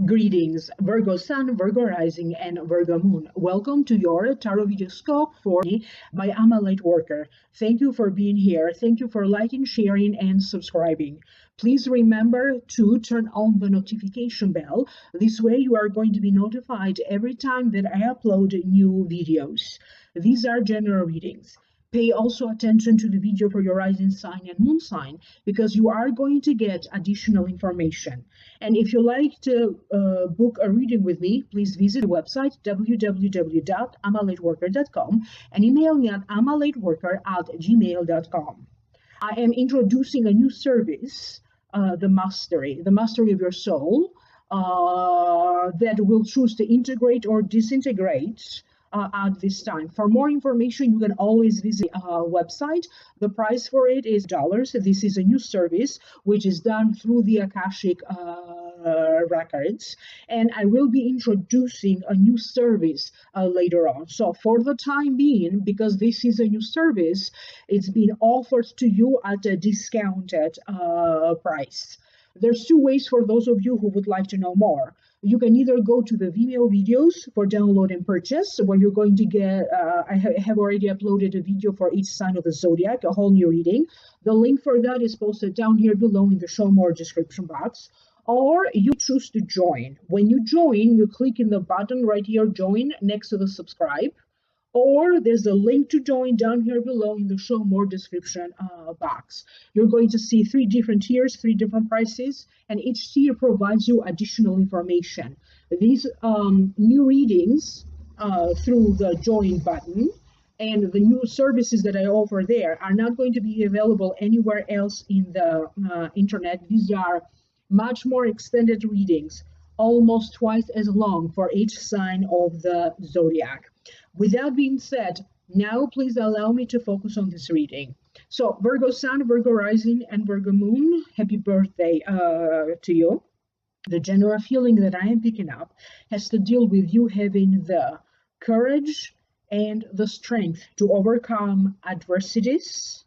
Greetings, Virgo Sun, Virgo Rising, and Virgo Moon. Welcome to your Tarot Video Scope for me by I'm a Lightworker. Thank you for being here. Thank you for liking, sharing, and subscribing. Please remember to turn on the notification bell. This way you are going to be notified every time that I upload new videos. These are general readings. Pay also attention to the video for your rising sign and moon sign because you are going to get additional information. And if you like to book a reading with me, please visit the website www.amalightworker.com and email me at amalightworker@gmail.com. I am introducing a new service, the mastery of your soul, that will choose to integrate or disintegrate at this time. For more information, you can always visit our website. The price for it is $. This is a new service which is done through the Akashic records, and I will be introducing a new service later on. So for the time being, because this is a new service, it's been offered to you at a discounted price. There's two ways for those of you who would like to know more. You can either go to the Vimeo videos for download and purchase, where you're going to get, I have already uploaded a video for each sign of the zodiac, a whole new reading. The link for that is posted down here below in the show more description box. Or you choose to join. When you join, you click in the button right here, join, next to the subscribe. Or there's a link to join down here below in the show more description box. You're going to see 3 different tiers, 3 different prices, and each tier provides you additional information. These new readings through the join button and the new services that I offer there are not going to be available anywhere else in the internet. These are much more extended readings, almost twice as long for each sign of the zodiac. With that being said, now please allow me to focus on this reading. So Virgo Sun, Virgo Rising, and Virgo Moon, happy birthday to you. The general feeling that I am picking up has to deal with you having the courage and the strength to overcome adversities,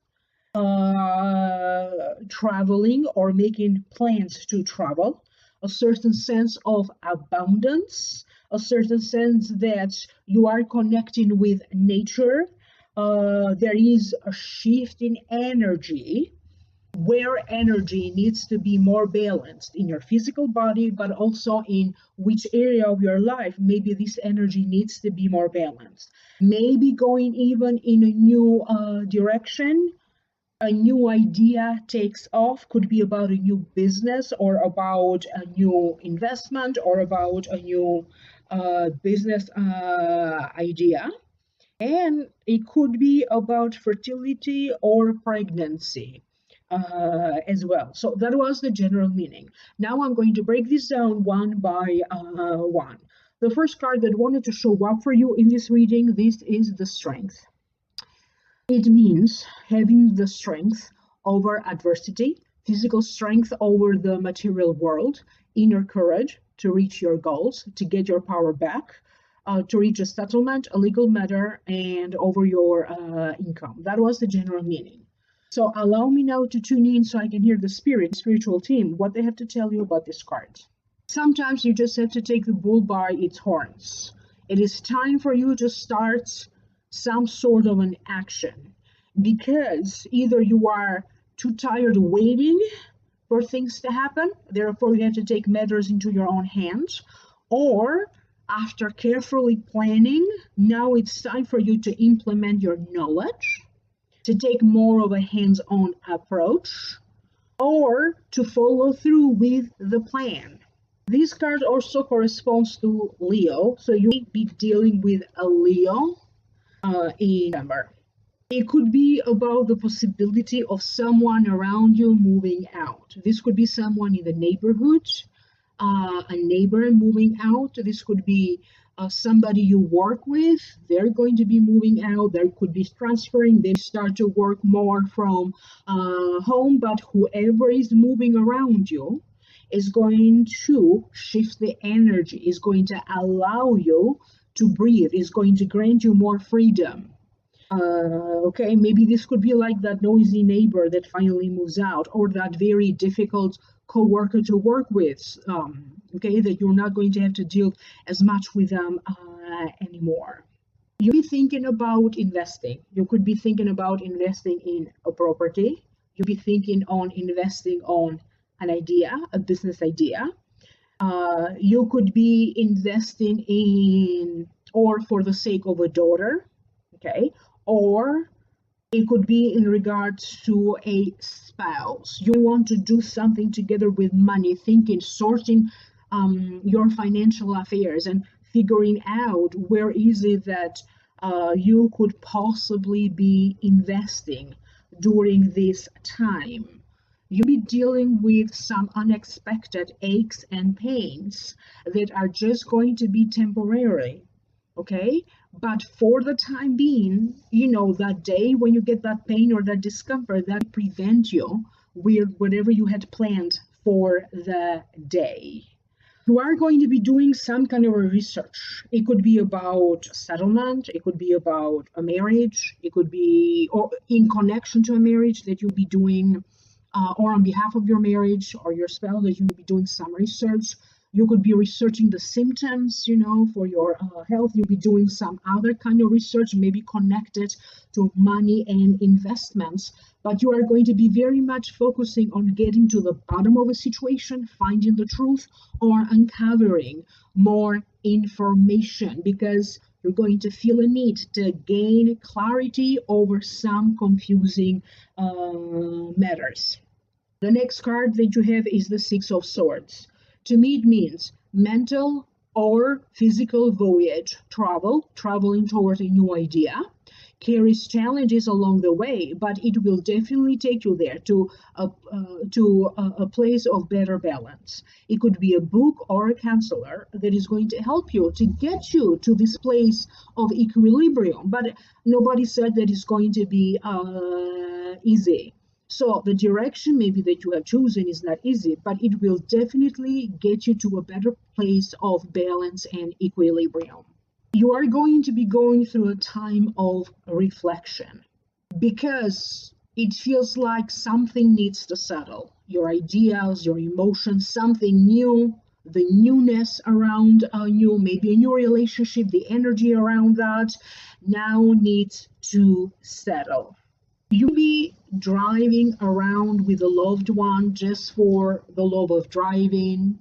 traveling or making plans to travel, a certain sense of abundance, a certain sense that you are connecting with nature. There is a shift in energy where energy needs to be more balanced in your physical body, but also in which area of your life maybe this energy needs to be more balanced. Maybe going even in a new direction. A new idea takes off, could be about a new business or about a new investment or about a new business idea. And it could be about fertility or pregnancy as well. So that was the general meaning. Now I'm going to break this down one by one. The first card that wanted to show up for you in this reading, this is the Strength. It means having the strength over adversity, physical strength over the material world, inner courage to reach your goals, to get your power back, to reach a settlement, a legal matter, and over your income. That was the general meaning. So allow me now to tune in so I can hear the spiritual team, what they have to tell you about this card. Sometimes you just have to take the bull by its horns. It is time for you to start some sort of an action, because either you are too tired waiting for things to happen, therefore you have to take matters into your own hands, or after carefully planning, now it's time for you to implement your knowledge, to take more of a hands-on approach, or to follow through with the plan. This card also corresponds to Leo, so you may be dealing with a Leo in November. It could be about the possibility of someone around you moving out. This could be someone in the neighborhood, a neighbor moving out. This could be somebody you work with. They're going to be moving out. There could be transferring. They start to work more from home, but whoever is moving around you is going to shift the energy, is going to allow you to breathe, is going to grant you more freedom. Okay, maybe this could be like that noisy neighbor that finally moves out, or that very difficult co-worker to work with okay, that you're not going to have to deal as much with them anymore. You'll be thinking about investing. You could be thinking about investing in a property. You'll be thinking on investing on an idea, a business idea. You could be investing in, or for the sake of a daughter, okay, or it could be in regards to a spouse. You want to do something together with money, thinking, sorting your financial affairs and figuring out where is it that you could possibly be investing during this time. You'll be dealing with some unexpected aches and pains that are just going to be temporary, okay? But for the time being, you know, that day when you get that pain or that discomfort, that prevent you with whatever you had planned for the day. You are going to be doing some kind of a research. It could be about settlement, it could be about a marriage, it could be or in connection to a marriage that you'll be doing, or on behalf of your marriage or your spouse, that you will be doing some research. You could be researching the symptoms, you know, for your health. You'll be doing some other kind of research, maybe connected to money and investments. But you are going to be very much focusing on getting to the bottom of a situation, finding the truth, or uncovering more information, because you're going to feel a need to gain clarity over some confusing matters. The next card that you have is the Six of Swords. To me, it means mental or physical voyage, traveling toward a new idea. Carries challenges along the way, but it will definitely take you there to a place of better balance. It could be a book or a counselor that is going to help you to get you to this place of equilibrium, but nobody said that it's going to be easy. So the direction maybe that you have chosen is not easy, but it will definitely get you to a better place of balance and equilibrium. You are going to be going through a time of reflection because it feels like something needs to settle. Your ideas, your emotions, something new, the newness around you, maybe a new relationship, the energy around that now needs to settle. You'll be driving around with a loved one just for the love of driving.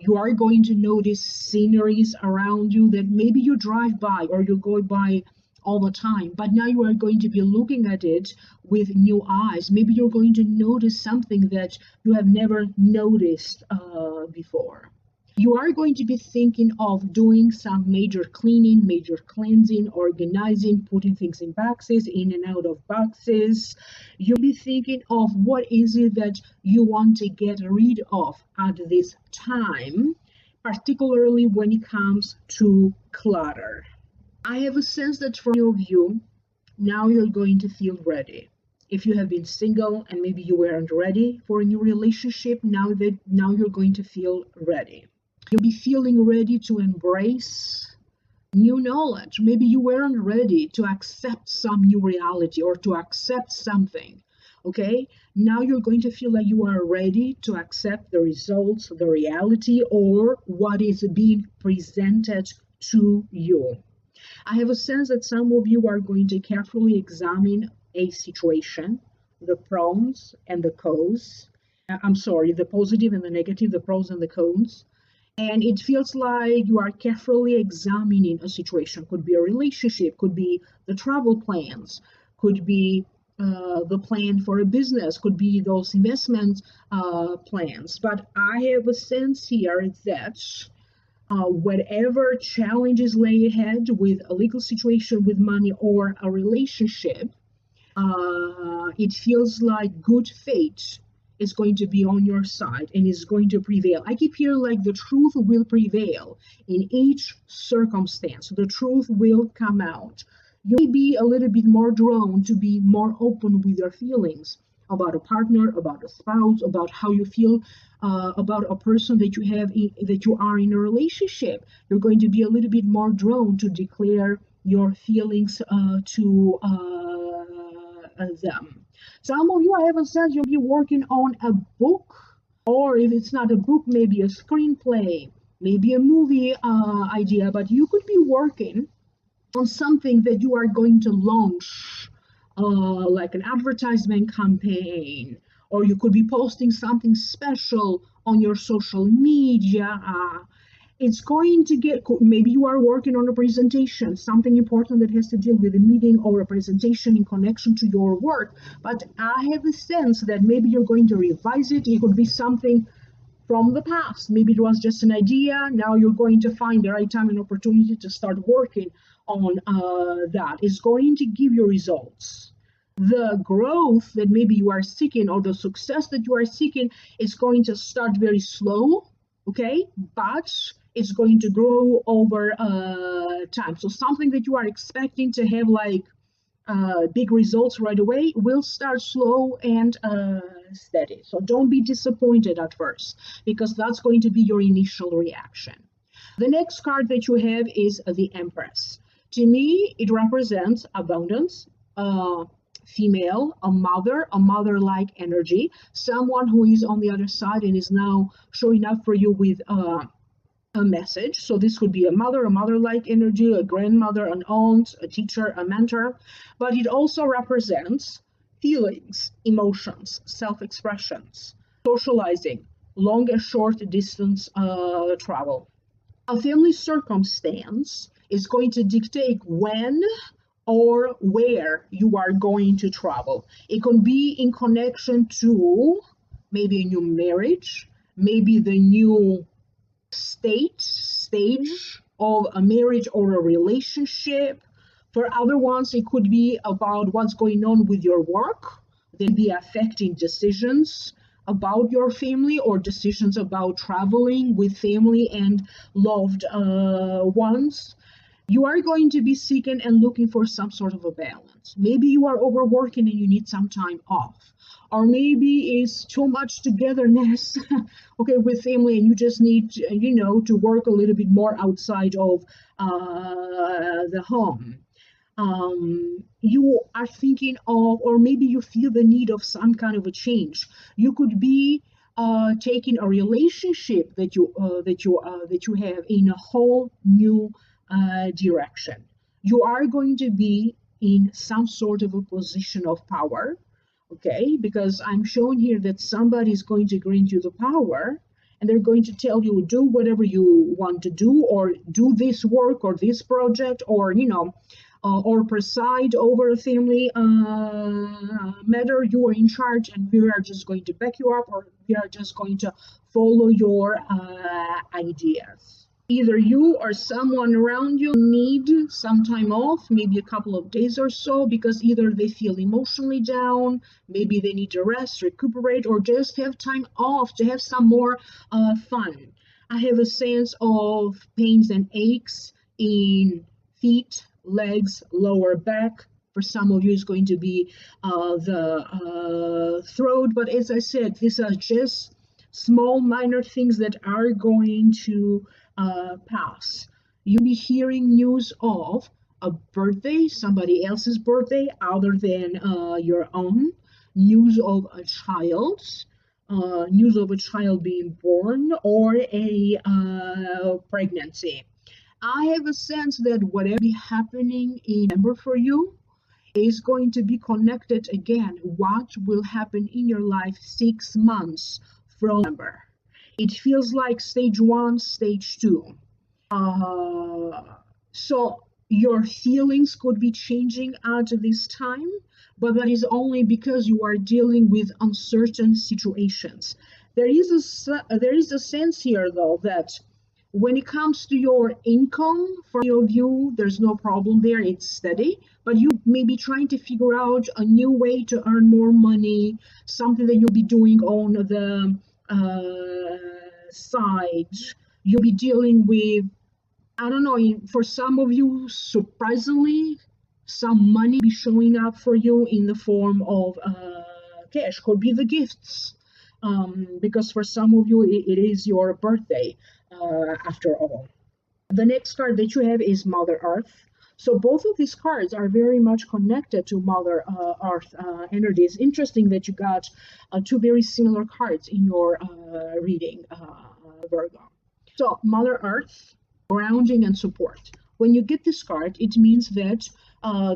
You are going to notice sceneries around you that maybe you drive by or you go by all the time, but now you are going to be looking at it with new eyes. Maybe you're going to notice something that you have never noticed before. You are going to be thinking of doing some major cleaning, major cleansing, organizing, putting things in boxes, in and out of boxes. You'll be thinking of what is it that you want to get rid of at this time, particularly when it comes to clutter. I have a sense that for your view, now you're going to feel ready. If you have been single and maybe you weren't ready for a new relationship, now you're going to feel ready. You'll be feeling ready to embrace new knowledge. Maybe you weren't ready to accept some new reality or to accept something. Okay? Now you're going to feel like you are ready to accept the results, the reality, or what is being presented to you. I have a sense that some of you are going to carefully examine a situation, the pros and the cons. The positive and the negative, the pros and the cons. And it feels like you are carefully examining a situation. Could be a relationship, could be the travel plans, could be the plan for a business, could be those investment plans. But I have a sense here that whatever challenges lay ahead with a legal situation, with money, or a relationship, it feels like good fate is going to be on your side and is going to prevail. I keep hearing like the truth will prevail in each circumstance. The truth will come out. You may be a little bit more drawn to be more open with your feelings about a partner, about a spouse, about how you feel about a person that you are in a relationship. You're going to be a little bit more drawn to declare your feelings to them. Some of you, I have a sense you'll be working on a book Or if it's not a book, maybe a screenplay, maybe a movie idea, but you could be working on something that you are going to launch, like an advertisement campaign, or you could be posting something special on your social media. It's going to get, maybe you are working on a presentation, something important that has to deal with a meeting or a presentation in connection to your work. But I have a sense that maybe you're going to revise it. It could be something from the past. Maybe it was just an idea. Now you're going to find the right time and opportunity to start working on that. It's going to give you results. The growth that maybe you are seeking, or the success that you are seeking, is going to start very slow, okay? But it's going to grow over time. So something that you are expecting to have like big results right away will start slow and steady. So don't be disappointed at first, because that's going to be your initial reaction. The next card that you have is the Empress. To me, it represents abundance, female, a mother-like energy, someone who is on the other side and is now showing up for you with a message. So this could be a mother-like energy, a grandmother, an aunt, a teacher, a mentor. But it also represents feelings, emotions, self-expressions, socializing, long and short distance travel. A family circumstance is going to dictate when or where you are going to travel. It can be in connection to maybe a new marriage, maybe the new stage of a marriage or a relationship. For other ones, it could be about what's going on with your work. They'll be affecting decisions about your family or decisions about traveling with family and loved ones. You are going to be seeking and looking for some sort of a balance. Maybe you are overworking and you need some time off. Or maybe it's too much togetherness, okay, with family, and you just need, to work a little bit more outside of the home. You are thinking of, or maybe you feel the need of some kind of a change. You could be taking a relationship that you have in a whole new direction. You are going to be in some sort of a position of power, okay? Because I'm showing here that somebody is going to grant you the power, and they're going to tell you, do whatever you want to do, or do this work or this project, or or preside over a family matter. You are in charge, and we are just going to back you up, or we are just going to follow your ideas. Either you or someone around you need some time off, maybe a couple of days or so, because either they feel emotionally down, maybe they need to rest, recuperate, or just have time off to have some more fun. I have a sense of pains and aches in feet, legs, lower back. For some of you, it's going to be the throat. But as I said, these are just small, minor things that are going to pass. You'll be hearing news of a birthday, somebody else's birthday other than your own, news of a child, being born, or a pregnancy. I have a sense that whatever be happening in November for you is going to be connected again. What will happen in your life 6 months from November? It feels like stage 1, stage 2. So your feelings could be changing at this time, but that is only because you are dealing with uncertain situations. There is a sense here, though, that when it comes to your income, for many of you, there's no problem there. It's steady, but you may be trying to figure out a new way to earn more money, something that you'll be doing on the side. You'll be dealing with, I don't know, for some of you, surprisingly, some money be showing up for you in the form of cash. Could be the gifts, because for some of you, it is your birthday, after all. The next card that you have is Mother Earth. So both of these cards are very much connected to Mother Earth energy. It's interesting that you got two very similar cards in your reading, Virgo. So Mother Earth, grounding and support. When you get this card, it means that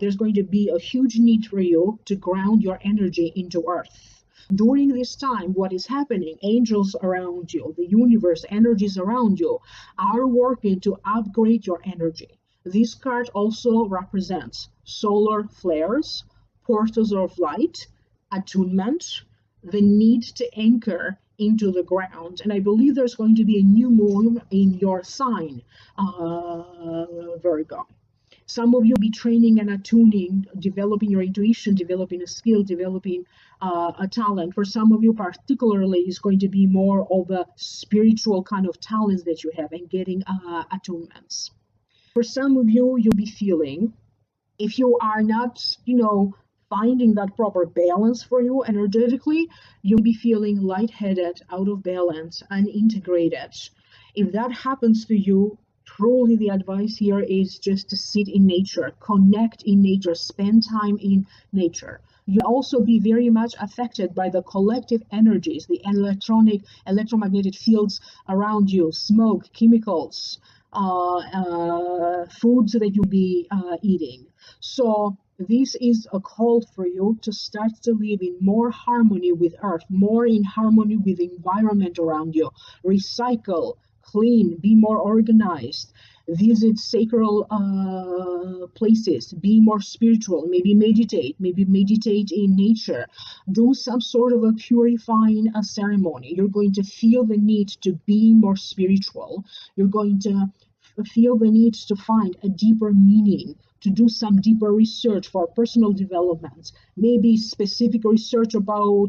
there's going to be a huge need for you to ground your energy into Earth. During this time, what is happening? Angels around you, the universe, energies around you are working to upgrade your energy. This card also represents solar flares, portals of light, attunement, the need to anchor into the ground. And I believe there's going to be a new moon in your sign, Virgo. Some of you will be training and attuning, developing your intuition, developing a skill, developing a talent. For some of you particularly, it's going to be more of a spiritual kind of talents that you have and getting attunements. For some of you, you'll be feeling, if you are not, finding that proper balance for you energetically, you'll be feeling lightheaded, out of balance, unintegrated. If that happens to you, truly the advice here is just to sit in nature, connect in nature, spend time in nature. You'll also be very much affected by the collective energies, the electromagnetic fields around you, smoke, chemicals, foods that you'll be eating. So this is a call for you to start to live in more harmony with Earth, more in harmony with the environment around you. Recycle, clean, be more organized, visit sacred places, be more spiritual, maybe meditate in nature, do some sort of a purifying ceremony. You're going to feel the need to be more spiritual. You're going to feel the need to find a deeper meaning, to do some deeper research for personal development, maybe specific research about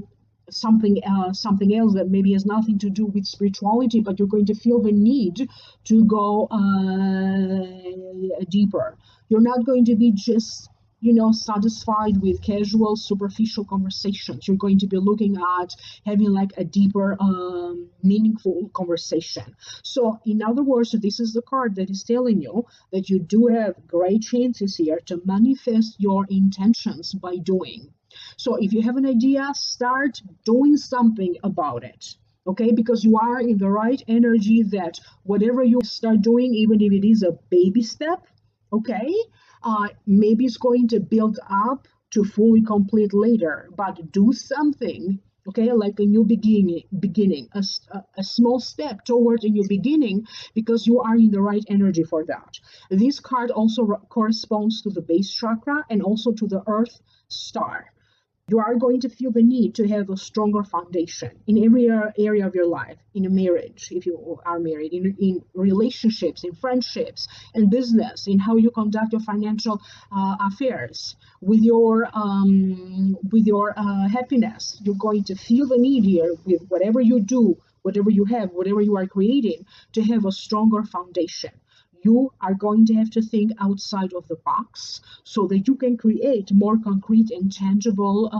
something else that maybe has nothing to do with spirituality, but you're going to feel the need to go deeper. You're not going to be just satisfied with casual, superficial conversations. You're going to be looking at having like a deeper, meaningful conversation. So in other words, this is the card that is telling you that you do have great chances here to manifest your intentions by doing. So if you have an idea, start doing something about it. Okay, because you are in the right energy that whatever you start doing, even if it is a baby step, okay, maybe it's going to build up to fully complete later, but do something, okay, like a new beginning, a small step toward a new beginning, because you are in the right energy for that. This card also corresponds to the base chakra and also to the Earth star. You are going to feel the need to have a stronger foundation in every area of your life, in a marriage, if you are married, in relationships, in friendships, in business, in how you conduct your financial affairs, with your happiness. You're going to feel the need here with whatever you do, whatever you have, whatever you are creating, to have a stronger foundation. You are going to have to think outside of the box so that you can create more concrete and tangible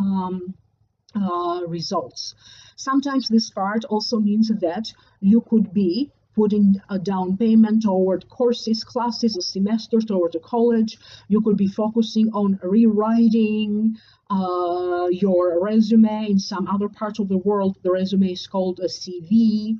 results. Sometimes this card also means that you could be putting a down payment toward courses, classes, a semester toward a college. You could be focusing on rewriting your resume. In some other parts of the world, the resume is called a CV.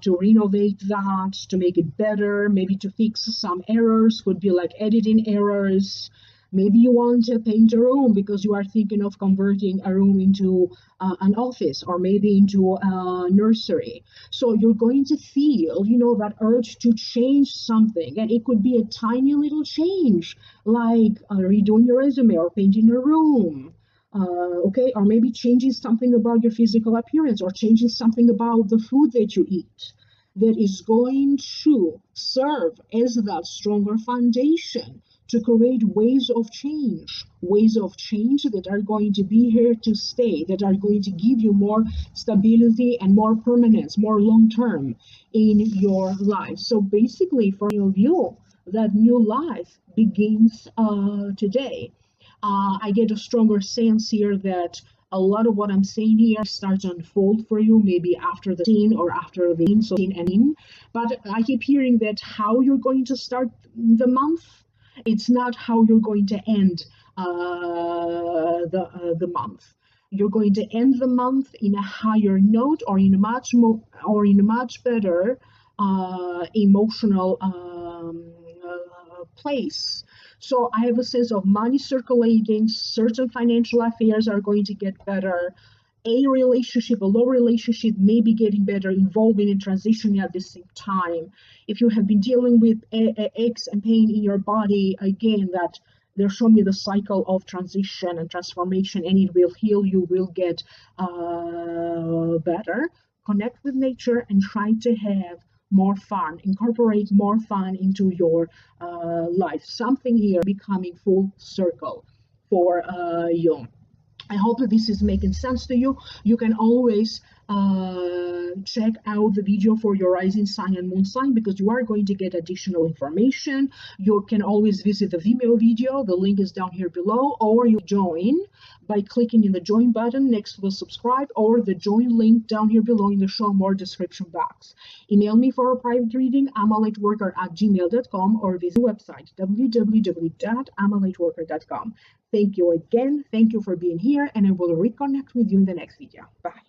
To renovate that, to make it better, maybe to fix some errors, could be like editing errors. Maybe you want to paint a room because you are thinking of converting a room into an office, or maybe into a nursery. So you're going to feel, that urge to change something. And it could be a tiny little change, like redoing your resume or painting a room. Okay, or maybe changing something about your physical appearance, or changing something about the food that you eat, that is going to serve as that stronger foundation to create ways of change that are going to be here to stay, that are going to give you more stability and more permanence, more long-term in your life. So basically, for you, that new life begins today. I get a stronger sense here that a lot of what I'm saying here starts to unfold for you, maybe after the scene or after the scene and in. But I keep hearing that how you're going to start the month, It's not how you're going to end the month. You're going to end the month in a higher note, or in a much more, or in a much better emotional place. So I have a sense of money circulating, certain financial affairs are going to get better. A relationship, a low relationship may be getting better, involving and transitioning at the same time. If you have been dealing with aches and pain in your body, again, that they're showing me the cycle of transition and transformation, and it will heal. You will get better. Connect with nature and try to have more fun. Incorporate more fun into your life. Something here becoming full circle for you. I hope that this is making sense to you. You can always check out the video for your rising sign and moon sign, because you are going to get additional information. You can always visit the Vimeo video. The link is down here below, or you join by clicking in the join button next to the subscribe, or the join link down here below in the show more description box. Email me for a private reading, amalightworker@gmail.com, or visit the website www.amalightworker.com. Thank you again. Thank you for being here, and I will reconnect with you in the next video. Bye.